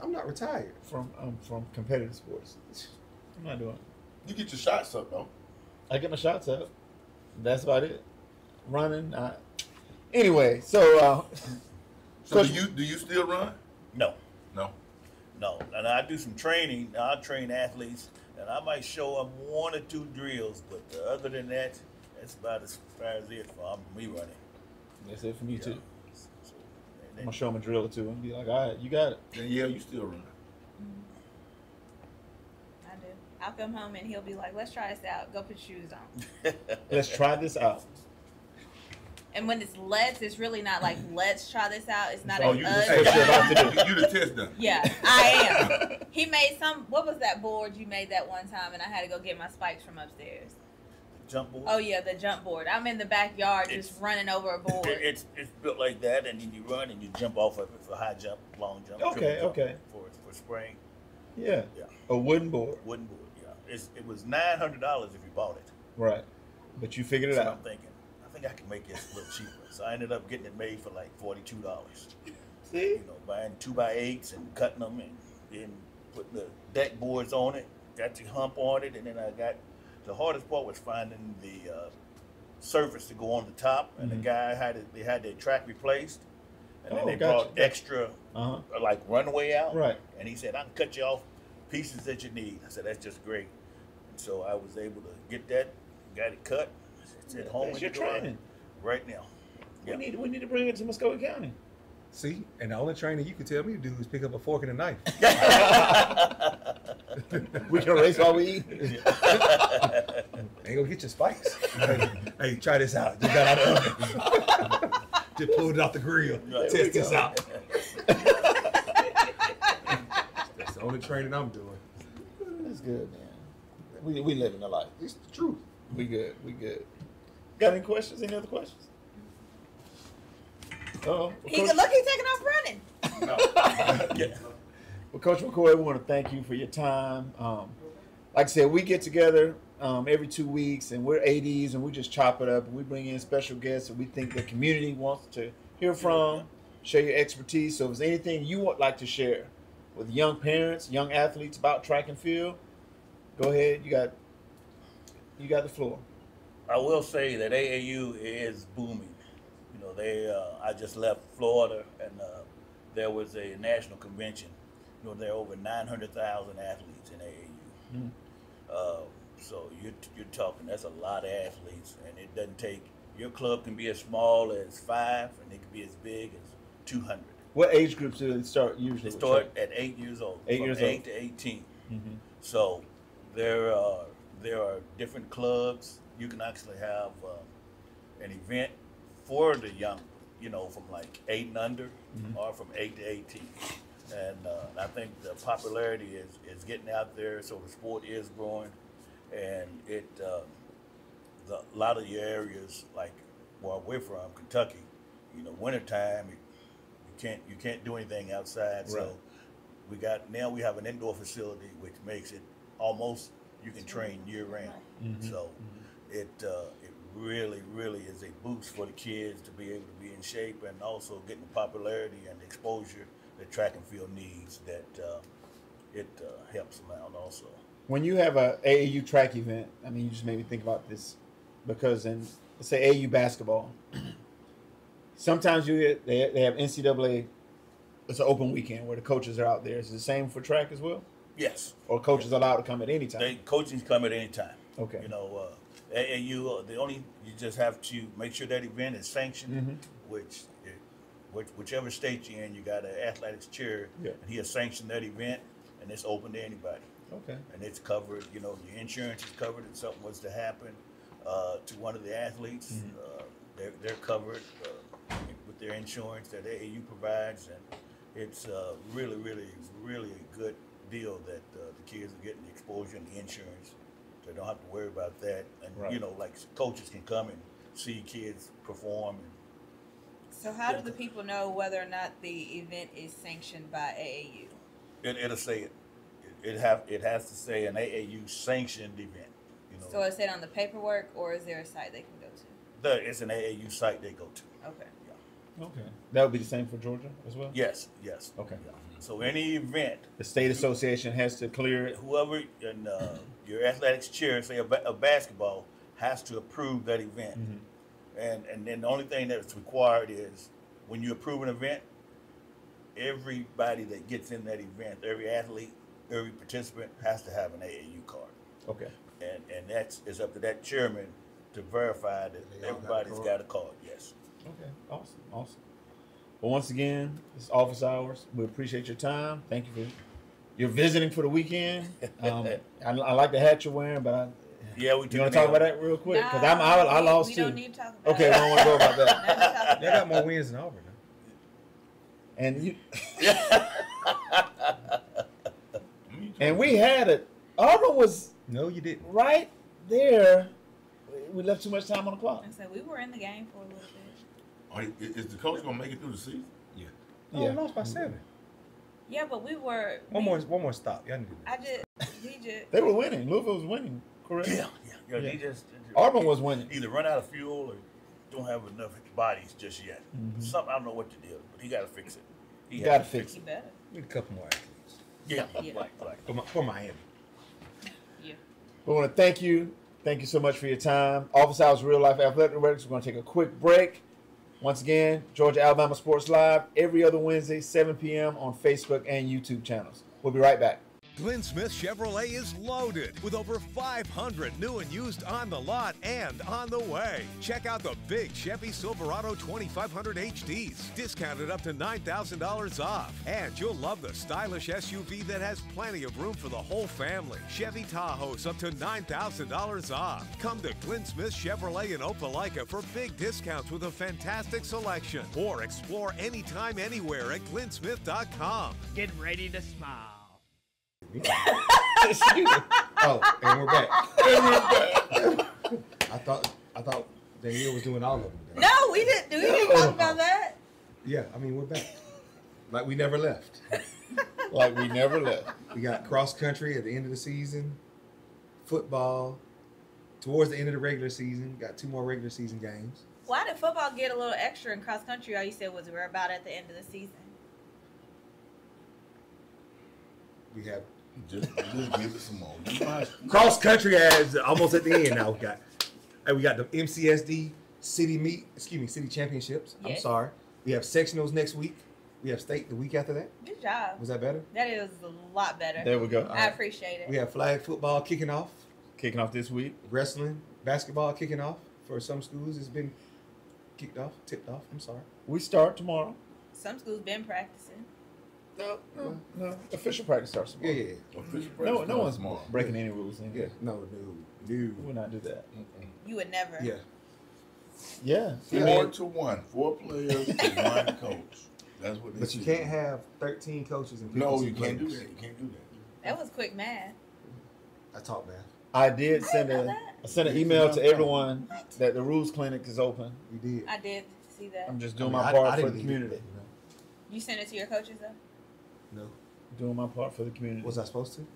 I'm not retired. from competitive sports. I'm not doing it. You get your shots up though. I get my shots up. That's about it. Running. Anyway, so So Coach- do you still run? No, No. no, and I do some training, I train athletes, and I might show them 1 or 2 drills, but other than that, that's about as far as it for me running. that's it for me too. So, I'm gonna show him a drill or 2 and be like, all right, you got it. Then yeah, you still run. I do. I'll come home and he'll be like, "Let's try this out. Go put shoes on." Let's try this out. And when it's it's really not like let's try this out. It's not Oh, an you us. the what you're about to do. You the test done. Yeah, I am. He made what was that board you made that one time and I had to go get my spikes from upstairs. Jump board. Oh yeah, the jump board. I'm in the backyard just running over a board. It's built like that, and then you run and you jump off of it for high jump, long jump. Okay, triple jump okay. For spring, Yeah. Yeah. A wooden board. wooden board. Yeah, it was $900 if you bought it. Right. But you figured it So I'm out. thinking, I think I can make this a little cheaper. So I ended up getting it made for like $42. See? You know, buying 2x8s and cutting them and then putting the deck boards on it. Got the hump on it, and then the hardest part was finding the surface to go on the top. And Mhm. the guy they had their track replaced, and then Oh, they gotcha. brought extra Uh-huh. like runway out. Right. And he said, I can cut you off pieces that you need. I said, that's just great. And so I was able to get that, got it cut. It's at home. That's in your the garage training. right now. Yeah. We need to bring it to Muskogee County. See, and the only training you can tell me to do is pick up a fork and a knife. We can race while we eat. Ain't gonna get your spikes. Hey, try this out. Just got out of the oven. Just pulled it off the grill. Right. Test this out. That's the only training I'm doing. It's good, man. We living the life. It's the truth. We good. We good. Got any questions? Any other questions? Oh, He's taking off running. Yeah. Well, Coach McCoy, we want to thank you for your time. like I said, we get together every 2 weeks, and we're ADs, and we just chop it up, and we bring in special guests that we think the community wants to hear from, share your expertise. So if there's anything you would like to share with young parents, young athletes about track and field, go ahead. You got the floor. I will say that AAU is booming. You know, I just left Florida, and there was a national convention. You know, there are over 900,000 athletes in AAU. So you're talking, that's a lot of athletes, and it doesn't take, your club can be as small as 5, and it can be as big as 200. What age groups do they start usually? They start at 8 years old. 8 years old. 8 to 18. So there are different clubs. You can actually have an event for the young, you know, from like 8 and under, or from 8 to 18. And I think the popularity is getting out there, so the sport is growing. And a lot of the areas, like where we're from, Kentucky, you know, wintertime, you can't do anything outside. Right. So we have an indoor facility, which makes it almost, you can train year round. So it really, really is a boost for the kids to be able to be in shape, and also getting the popularity and the exposure that track and field needs, that it helps them out also. When you have a AAU track event, I mean, you just made me think about this, because in, let's say, AAU basketball, sometimes they have NCAA, it's an open weekend where the coaches are out there. Is it the same for track as well? Yes. Or coaches are allowed to come at any time? Coaches come at any time. Okay. You know, AAU, you just have to make sure that event is sanctioned, whichever state you're in, you got an athletics chair, and he'll sanction that event, and it's open to anybody. Okay. And it's covered, you know, your insurance is covered if something was to happen to one of the athletes. They're covered with their insurance that AAU provides, and it's really, really, really a good deal that the kids are getting the exposure and the insurance. They don't have to worry about that. And, you know, like coaches can come and see kids perform. So how do the people know whether or not the event is sanctioned by AAU? It'll say it. It has to say an AAU sanctioned event. You know. So is it on the paperwork, or is there a site they can go to? It's an AAU site they go to. Okay. Yeah. Okay. That would be the same for Georgia as well? Yes. Okay. Yeah. So any event, the state association has to clear it. Whoever in your athletics chair, say a basketball, has to approve that event. And then the only thing that's required is, when you approve an event, everybody that gets in that event, every athlete, every participant has to have an AAU card. Okay. And it's up to that chairman to verify that everybody's got a card. Yes. Okay. Awesome. Well, once again, it's office hours. We appreciate your time. Thank you for your visiting for the weekend. I like the hat you're wearing, but you want to talk about that real quick? Because I lost we too. Don't need to talk about okay, it. I don't want to go about that. They got more wins than Auburn. And you. And we had it. Auburn was. No, you didn't. Right there. We left too much time on the clock. I said we were in the game for a little bit. Is the coach gonna make it through the season? Yeah. Oh, we lost by 7. Yeah, but we were. One more stop. Y'all need to do that. They were winning. Louisville was winning. Correct. Yeah. He just Auburn was winning. Either run out of fuel or don't have enough bodies just yet. Something, I don't know what to do, but he got to fix it. He got to fix it. Better. Need a couple more athletes. Yeah. Right. For Miami. Yeah. We want to thank you. Thank you so much for your time. Office Hours Real Life Athletic Directors. We're going to take a quick break. Once again, Georgia Alabama Sports Live every other Wednesday, 7 p.m. on Facebook and YouTube channels. We'll be right back. Glenn Smith Chevrolet is loaded with over 500 new and used on the lot and on the way. Check out the big Chevy Silverado 2500 HDs, discounted up to $9,000 off. And you'll love the stylish SUV that has plenty of room for the whole family. Chevy Tahoe's up to $9,000 off. Come to Glenn Smith Chevrolet in Opelika for big discounts with a fantastic selection. Or explore anytime, anywhere at glennsmith.com. Get ready to smile. Oh, and we're back. I thought Danielle was doing all of them. No, we didn't. We didn't talk about that. Yeah, I mean, we're back. Like we never left. Like we never left. We got cross country at the end of the season. football. Towards the end of the regular season, got 2 more regular season games. Why did football get a little extra in cross country? All you said was we're about at the end of the season. We have Just give it some more. cross country as almost at the end now. We got the MCSD city championships. I'm Yes. sorry. We have sectionals next week. We have state the week after that. Good job. Was that better? That is a lot better. There we go. I appreciate it. We have flag football kicking off. Kicking off this week. Wrestling, basketball kicking off. For some schools, it's been tipped off. I'm sorry. We start tomorrow. Some schools been practicing. No. Official practice starts tomorrow. Yeah. Official No practice one's tomorrow. breaking any rules. In Yeah. here. No. We will not do that. You would never. Yeah. Yeah. 4-1. 4 players to 1 coach. That's what they But you say. can't have 13 coaches and No, 52 you can't do players. that. You can't do that. That was quick math. I taught math. I did send know a that. I sent an email to everyone that the rules clinic is open. We did. I did see that. I'm just doing I mean, my I part for didn't the need community. it, You sent it to your coaches though? No. Doing my part for the community. Was I supposed to?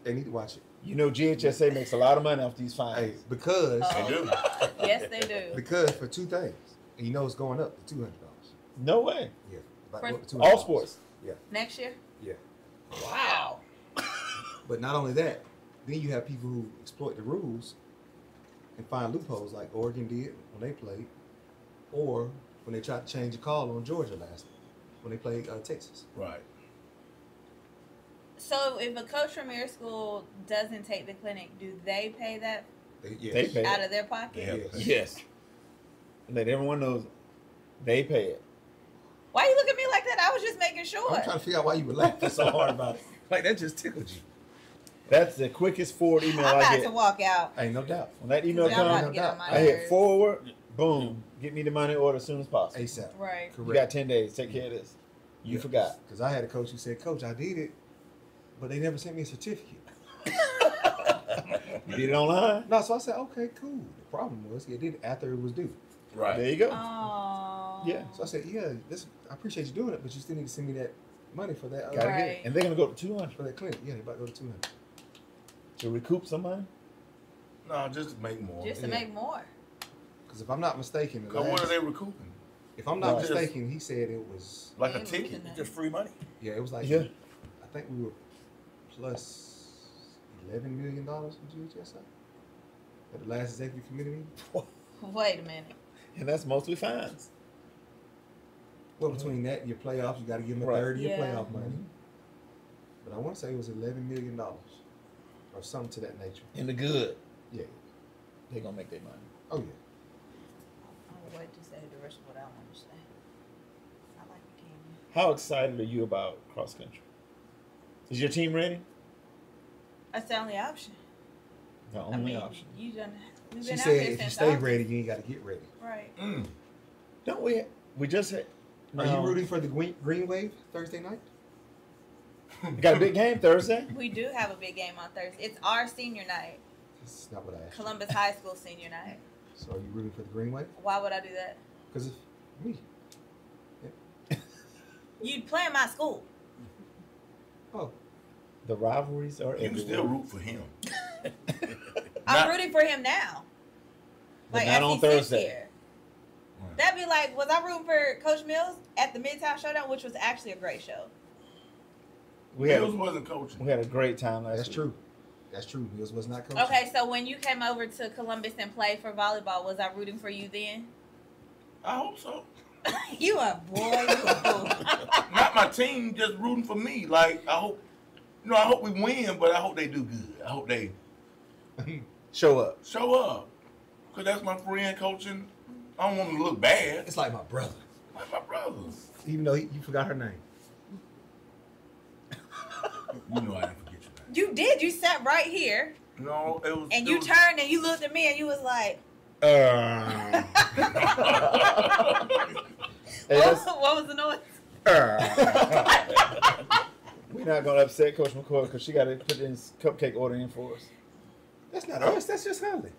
They need to watch it. You know, GHSA makes a lot of money off these Hey, fines. because Oh, do. yes, they do. because for 2 things, and you know it's going up to $200. No way. Yeah. About For- up to All $200. sports. Next year? Yeah. Wow. But not only that, then you have people who exploit the rules and find loopholes like Oregon did when they played, or when they tried to change the call on Georgia last when they played Texas. Right. So if a coach from your school doesn't take the clinic, do they pay that They pay out it. of their pocket? They have Yes. to pay. Yes. Let everyone know they pay it. Why you look at me like that? I was just making I'm sure. trying to figure out why you were laughing so hard about it. Like that just tickled you. That's the quickest forward email I'm I about get. to walk out. Ain't no doubt. When that email Y'all about comes, to get on my I hit nerves. forward, boom, get me the money order as soon as possible. ASAP. Right. You got Correct. 10 days. Take care of this. You forgot. Because I had a coach who said, "Coach, I did it, but they never sent me a certificate." You did it online? No, so I said, "Okay, cool." The problem was he did it after it was due. Right. There you go. Oh. Yeah. So I said, "Yeah, I appreciate you doing it, but you still need to send me that money for that Gotta Right. get it. And they're going to go to 200 for that clinic." Yeah, they about to go to 200. to recoup some money. No, just to make more. Just to Yeah. make more. Because if I'm not mistaken, the Cause what are last- they recouping? if I'm not Right. mistaken, he said it was Like They a ain't ticket, losing just free money. yeah, it was like Yeah. I think we were plus $11 million from GHSI at the last executive committee meeting. Wait a minute. And that's mostly fines. Well, between that and your playoffs, you got to give them a Right. third of your Yeah. playoff money. But I want to say it was $11 million or something to that nature. In the good, Yeah. they're going to make their money. Oh yeah. I'll wait to say the rest of what I want to say. I like the team. How excited are you about cross country? Is your team ready? That's the only option. The I only mean, option. you done. We've She been out said here if you since stay August. ready, you ain't got to get ready. Right. Don't we just had. Are you rooting for the Green Wave Thursday night? You got a big game Thursday? We do have a big game on Thursday. It's our senior night. That's not what I asked. you. Columbus High School senior night. So are you rooting for the Green Wave? Why would I do that? Because of me. You'd play in my school. Oh, The rivalries are You can everywhere. still root for him. I'm Not- rooting for him now. But Like not as on he sits Thursday. here. That'd be like, was I rooting for Coach Mills at the Midtown Showdown, which was actually a great show. We had, Mills wasn't coaching. we had a great time last that's week. true. That's true. Mills was not coaching. Okay, so when you came over to Columbus and played for volleyball, was I rooting for you then? I hope so. You a boy, you a fool. Not my team, just rooting for me. Like I hope, I hope we win, but I hope they do good. I hope they Show up. show up, cause that's my friend coaching. I don't want them to look bad. It's like my brother. Like my brothers. Even though you forgot her name. You know I didn't forget your name. You did. You sat right here, No, it was. and it you was- turned and you looked at me, and you was like, Hey, that's- what was the noise? We're not going to upset Coach McCoy because she got to put this cupcake order in for us. That's not us. That's just Hunley.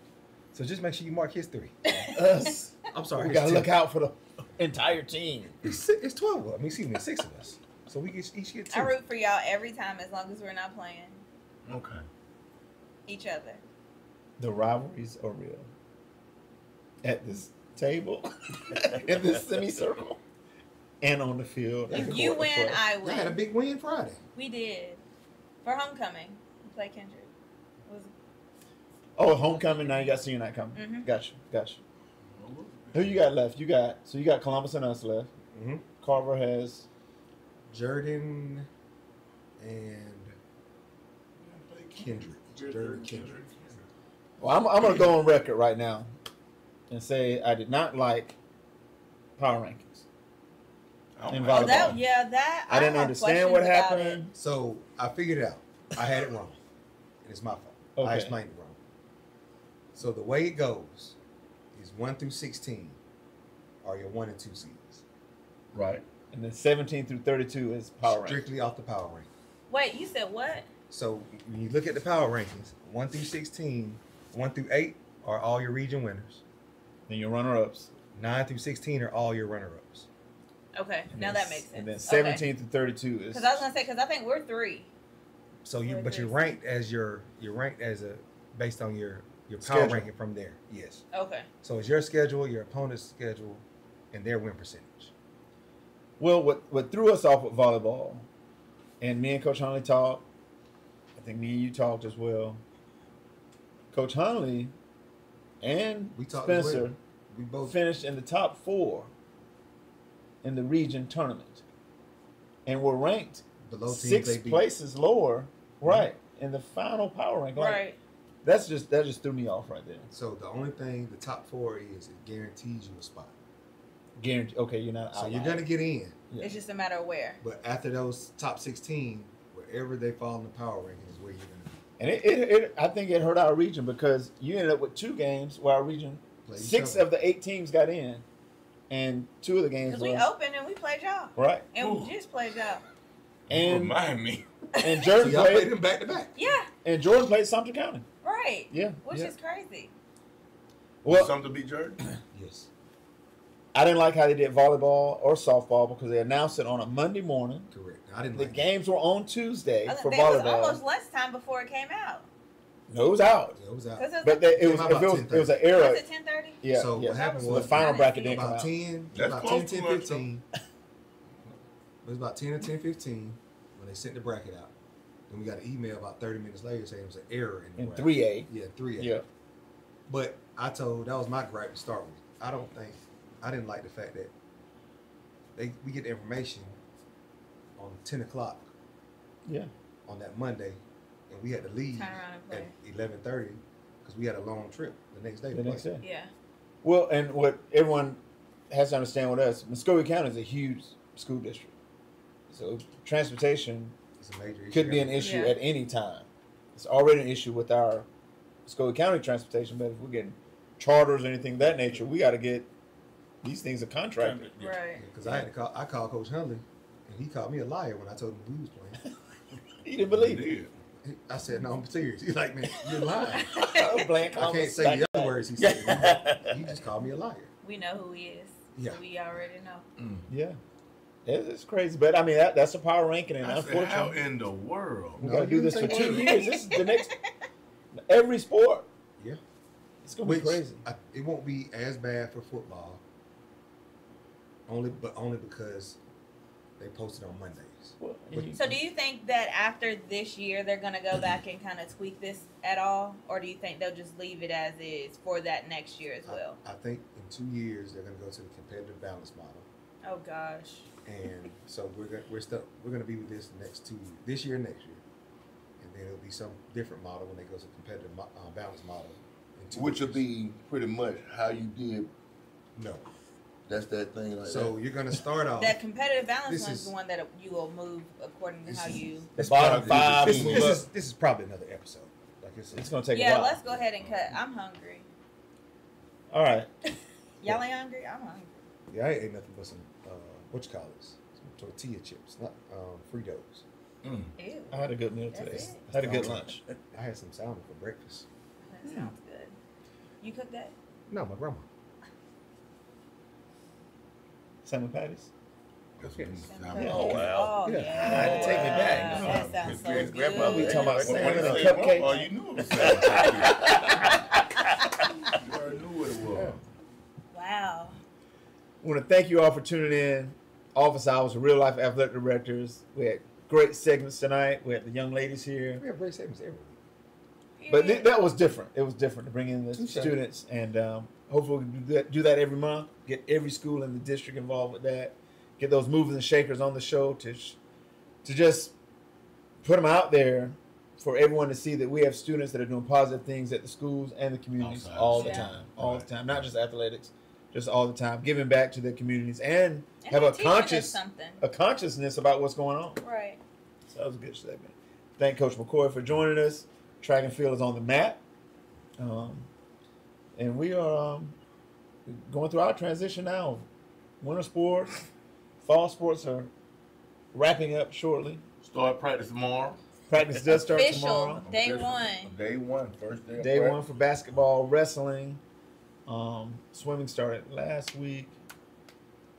So just make sure you mark his 3. Us. I'm sorry. We it's got to 10. look out for the entire team. It's 12 of us. I mean, excuse me, 6 of us. So we each get 2. I root for y'all every time as long as we're not playing. Okay. each other. The rivalries are real. At this table, in this semicircle, and on the field. If you win, I I had a win. big win Friday. We did. For homecoming, we played Kendrick. It was Oh, homecoming. Now you got senior night coming. Mhm. Gotcha. Who you got left? You got Columbus and us left. Mm-hmm. Carver has Jordan and Kendrick. Jordan Kendrick. Well, I'm going to go on record right now and say I did not like power rankings. In volleyball. that. I didn't have understand what questions about it. happened. So I figured it out. I had it wrong. And it's my fault. Okay. I explained it wrong. So the way it goes is 1 through 16 are your 1 and 2 seeds. Right. And then 17 through 32 is power rankings. Strictly off the power ranking. Wait, you said what? So when you look at the power rankings, 1 through 16, 1 through 8 are all your region winners. Then your runner-ups. 9 through 16 are all your runner-ups. Okay, now that makes sense. And then 17 through 32 is. Because I was gonna say, because I think we're 3. So you, Right, but you're right. ranked as you're ranked as a based on your power Schedule. ranking from there. Yes. Okay. So it's your schedule, your opponent's schedule, and their win percentage. Well, what threw us off with volleyball, and me and Coach Hunley talked, I think me and you talked as well. Coach Hunley and We talked as Spencer well. We both finished in the top 4 in the region tournament, and were ranked below teams 6 they beat. places lower, right, in the final power rank. Like, Right. that just threw me off right there. So the only thing the top 4 is it guarantees you a spot. Guarantee. Okay, you're not. So you're outlier. gonna get in, Yeah. It's just a matter of where. but after those top 16, wherever they fall in the power ranking is where you're gonna be. And it I think it hurt our region because you ended up with 2 games where our region, Play each 6 other. of the 8 teams got in, and 2 of the games Because we was opened and we played y'all. right. And Ooh. we just played y'all. And Remind me. and So Jordan y'all played played them back to back. Yeah, and Jordan played Sumter County. right. Yeah, Which yeah. is crazy. Well, Something to beat Jordan? Yes. I didn't like how they did volleyball or softball because they announced it on a Monday morning. Correct. I didn't The like games were on Tuesday I for think it was volleyball. almost lunchtime before it came out. No, it was out, it. It was out. Because it but was, it was Came out about it was an era. was it 10:30? Yeah, So yeah. what happened So was the final I didn't bracket see didn't come about out. 10, That's about close 10, to 10, lunch, 15. It was about 10 or 10, 15 when they sent the bracket out. Then we got an email about 30 minutes later saying it was an error in the In bracket. 3A. Yeah, 3A. Yeah. But that was my gripe to start with. I didn't like the fact that we get the information on 10 o'clock Yeah. on that Monday, and we had to leave Turn around and play. at 11:30 because we had a long trip the next day. to The play. next day. Yeah. Well, and what everyone has to understand with us, Muskogee County is a huge school district. So transportation It's a major issue. could be an issue Yeah. at any time. It's already an issue with our Muskogee County transportation, but if we're getting charters or anything of that nature, we got to get these things are contracted. Yeah. Right. Because I called Coach Hunley, and he called me a liar when I told him we was playing. He didn't believe it. Did. I said, "No, I'm serious." He's like, "Man, you're lying." Blank I can't say the other words he said. He just called me a liar. We know who he is. Yeah. So we already know. Yeah. It's crazy, but I mean that's a power ranking, and I said, how unfortunately, in the world? we No, got to you do this for didn't say 2 that. years. This is the next every sport. Yeah. It's gonna be Which crazy. it won't be as bad for football. Only because they posted on Mondays. Well, But- So do you think that after this year they're going to go back and kind of tweak this at all? Or do you think they'll just leave it as is for that next year as well? I think in 2 years they're going to go to the competitive balance model, Oh, gosh. and so we're going to be with this next 2 years, this year and next year, and then it'll be some different model when they go to competitive balance model. In 2 Which will years. be pretty much how you did. No. That's that thing like So that. you're going to start off. That competitive balance This one is is- the one that you will move according to This how is- you. The bottom five. This is probably another episode. Like It's gonna take a Yeah, while. let's go ahead and cut. I'm hungry. All right. Y'all ain't hungry? I'm hungry. Yeah, I ate nothing but some what you call this? Some tortilla chips, not Fritos. Mm. Ew. I had a good meal That's today. it? I had a good lunch. I had some salmon for breakfast. That sounds good. You cook that? No, my grandma. Salmon patties. That's what it sounds Yeah. like. Oh, wow. Oh, Yeah. yeah. Take me back. That sounds so good. Grandpa, we talking about When salmon you and say cupcakes. Oh, you knew it was salmon. You already knew what it was. Wow. I want to thank you all for tuning in. Office Hours, Real Life Athletic Directors. We had great segments tonight. We had the young ladies here. We have great segments every week. But that was different. It was different to bring in the Touche. students, and hopefully we can do that every month. Get every school in the district involved with that. Get those movers and shakers on the show to just put them out there for everyone to see that we have students that are doing positive things at the schools and the communities Outside. all the Yeah. time, all the time. Not just athletics, just all the time, giving back to their communities and And have they're a teaching us something. consciousness about what's going on. Right. So that was a good segment. Thank Coach McCoy for joining us. Track and field is on the map. And we are going through our transition now. Winter sports, fall sports are wrapping up shortly. Start practice tomorrow. Practice does start Official. tomorrow. Day Official. one. Day one. First day. of Day practice. one for basketball, wrestling. Swimming started last week.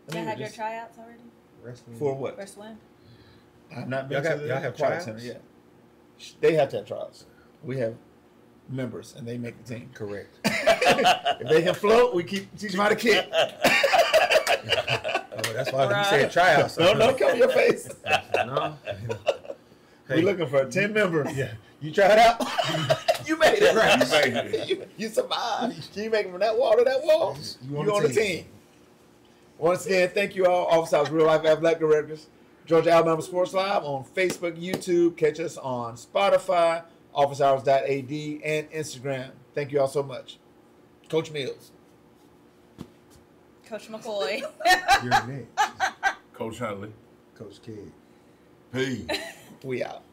I Y'all mean, had your just- tryouts already Wrestling. for what? for swim? I've not been Y'all got- to the y'all have Aquatic tryouts? Center yet. They have to have trials. We have members, and they make the team. Correct. If they can float, we teach them how to kick. Oh, that's why you said tryouts. No, cover your face. No. We're looking for a 10 member. Yeah. You try it out. You made it. Right. You made it. You survived. Can you make it from that wall to that wall? You on the team. Once again, thank you all. Office Hours Real Life Athletic Directors. Georgia Alabama Sports Live on Facebook, YouTube. Catch us on Spotify, officehours.ad, and Instagram. Thank you all so much. Coach Mills. Coach McCoy. You're next. Coach Huntley. Coach Kidd. Peace. We out.